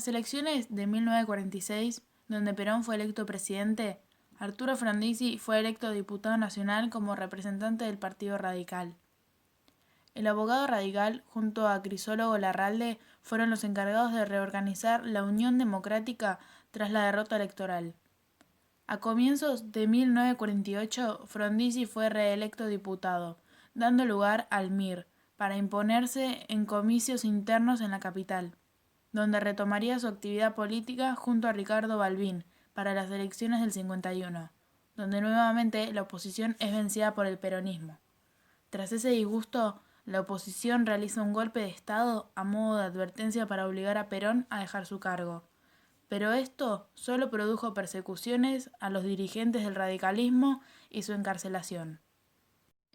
las elecciones de 1946, donde Perón fue electo presidente, Arturo Frondizi fue electo diputado nacional como representante del Partido Radical. El abogado radical, junto a Crisólogo Larralde, fueron los encargados de reorganizar la Unión Democrática tras la derrota electoral. A comienzos de 1948, Frondizi fue reelecto diputado, dando lugar al MIR, para imponerse en comicios internos en la capital, donde retomaría su actividad política junto a Ricardo Balbín para las elecciones del 51, donde nuevamente la oposición es vencida por el peronismo. Tras ese disgusto, la oposición realiza un golpe de Estado a modo de advertencia para obligar a Perón a dejar su cargo. Pero esto solo produjo persecuciones a los dirigentes del radicalismo y su encarcelación.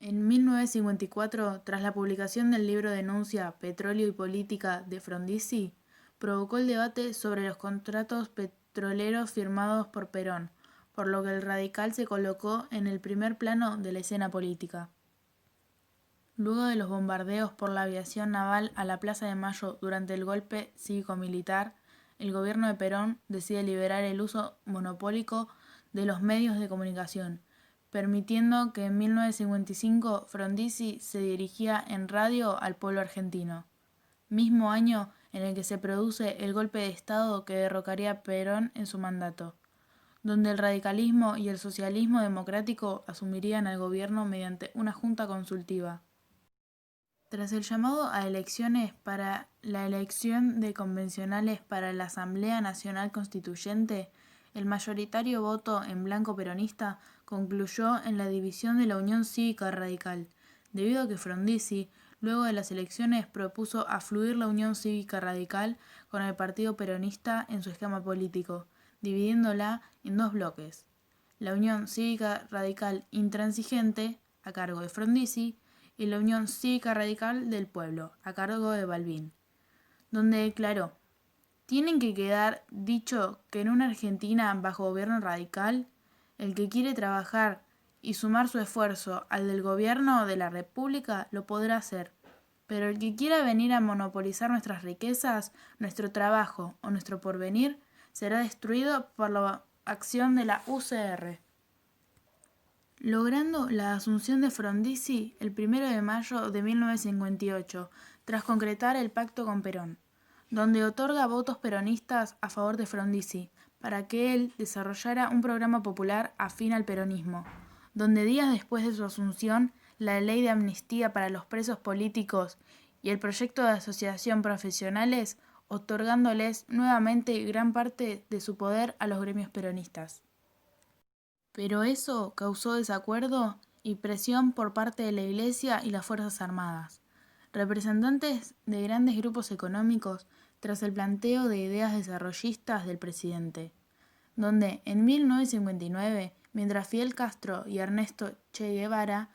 En 1954, tras la publicación del libro denuncia Petróleo y Política de Frondizi, provocó el debate sobre los contratos petroleros firmados por Perón, por lo que el radical se colocó en el primer plano de la escena política. Luego de los bombardeos por la aviación naval a la Plaza de Mayo durante el golpe cívico-militar, el gobierno de Perón decide liberar el uso monopólico de los medios de comunicación, permitiendo que en 1955 Frondizi se dirigía en radio al pueblo argentino, mismo año en el que se produce el golpe de Estado que derrocaría a Perón en su mandato, donde el radicalismo y el socialismo democrático asumirían al gobierno mediante una junta consultiva. Tras el llamado a elecciones para la elección de convencionales para la Asamblea Nacional Constituyente, el mayoritario voto en blanco peronista concluyó en la división de la Unión Cívica Radical, debido a que Frondizi, luego de las elecciones, propuso afluir la Unión Cívica Radical con el Partido Peronista en su esquema político, dividiéndola en dos bloques: la Unión Cívica Radical Intransigente, a cargo de Frondizi, y la Unión Cívica Radical del Pueblo, a cargo de Balbín, donde declaró: «Tienen que quedar dicho que en una Argentina bajo gobierno radical, el que quiere trabajar y sumar su esfuerzo al del gobierno de la República lo podrá hacer, pero el que quiera venir a monopolizar nuestras riquezas, nuestro trabajo o nuestro porvenir, será destruido por la acción de la UCR». Logrando la asunción de Frondizi el 1 de mayo de 1958, tras concretar el pacto con Perón, donde otorga votos peronistas a favor de Frondizi, para que él desarrollara un programa popular afín al peronismo, donde días después de su asunción, la ley de amnistía para los presos políticos y el proyecto de asociación profesionales, otorgándoles nuevamente gran parte de su poder a los gremios peronistas. Pero eso causó desacuerdo y presión por parte de la Iglesia y las Fuerzas Armadas, representantes de grandes grupos económicos, tras el planteo de ideas desarrollistas del presidente, donde en 1959, mientras Fidel Castro y Ernesto Che Guevara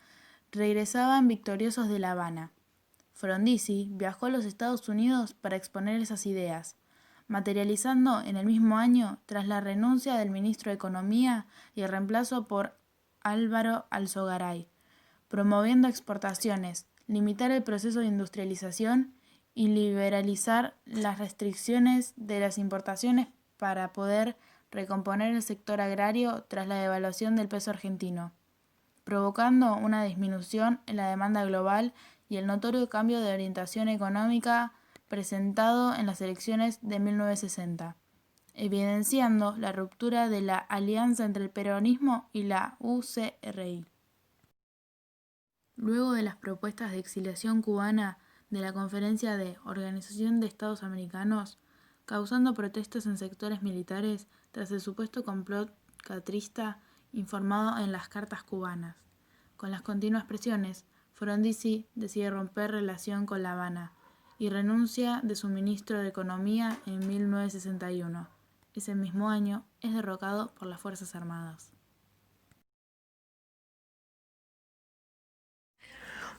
regresaban victoriosos de La Habana, Frondizi viajó a los Estados Unidos para exponer esas ideas, materializando en el mismo año tras la renuncia del ministro de Economía y el reemplazo por Álvaro Alzogaray, promoviendo exportaciones, limitar el proceso de industrialización y liberalizar las restricciones de las importaciones para poder recomponer el sector agrario tras la devaluación del peso argentino, provocando una disminución en la demanda global y el notorio cambio de orientación económica presentado en las elecciones de 1960, evidenciando la ruptura de la alianza entre el peronismo y la UCRI. Luego de las propuestas de exiliación cubana de la Conferencia de Organización de Estados Americanos, causando protestas en sectores militares tras el supuesto complot castrista informado en las cartas cubanas. Con las continuas presiones, Frondizi decide romper relación con La Habana y renuncia de su ministro de Economía en 1961. Ese mismo año es derrocado por las Fuerzas Armadas.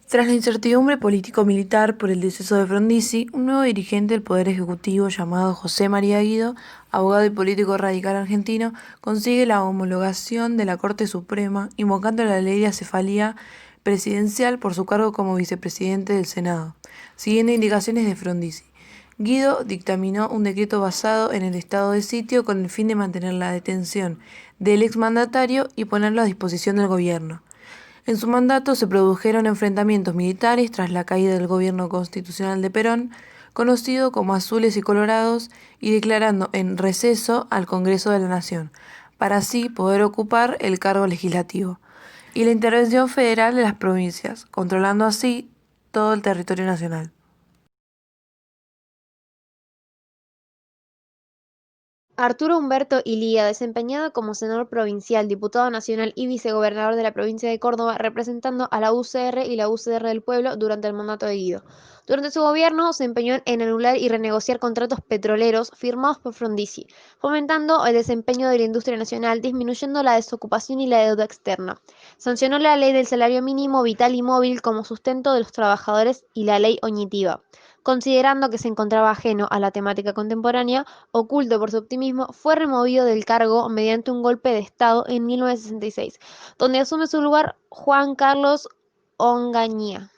Tras la incertidumbre político-militar por el deceso de Frondizi, un nuevo dirigente del Poder Ejecutivo llamado José María Guido, abogado y político radical argentino, consigue la homologación de la Corte Suprema, invocando la ley de acefalía presidencial por su cargo como vicepresidente del Senado, siguiendo indicaciones de Frondizi. Guido dictaminó un decreto basado en el estado de sitio con el fin de mantener la detención del exmandatario y ponerlo a disposición del gobierno. En su mandato se produjeron enfrentamientos militares tras la caída del gobierno constitucional de Perón, conocido como Azules y Colorados, y declarando en receso al Congreso de la Nación, para así poder ocupar el cargo legislativo, y la intervención federal de las provincias, controlando así todo el territorio nacional. Arturo Humberto Ilía, desempeñado como senador provincial, diputado nacional y vicegobernador de la provincia de Córdoba, representando a la UCR y la UCR del Pueblo durante el mandato de Guido. Durante su gobierno se empeñó en anular y renegociar contratos petroleros firmados por Frondizi, fomentando el desempeño de la industria nacional, disminuyendo la desocupación y la deuda externa. Sancionó la ley del salario mínimo vital y móvil como sustento de los trabajadores y la ley Oñitiva. Considerando que se encontraba ajeno a la temática contemporánea, oculto por su optimismo, fue removido del cargo mediante un golpe de Estado en 1966, donde asume su lugar Juan Carlos Onganía.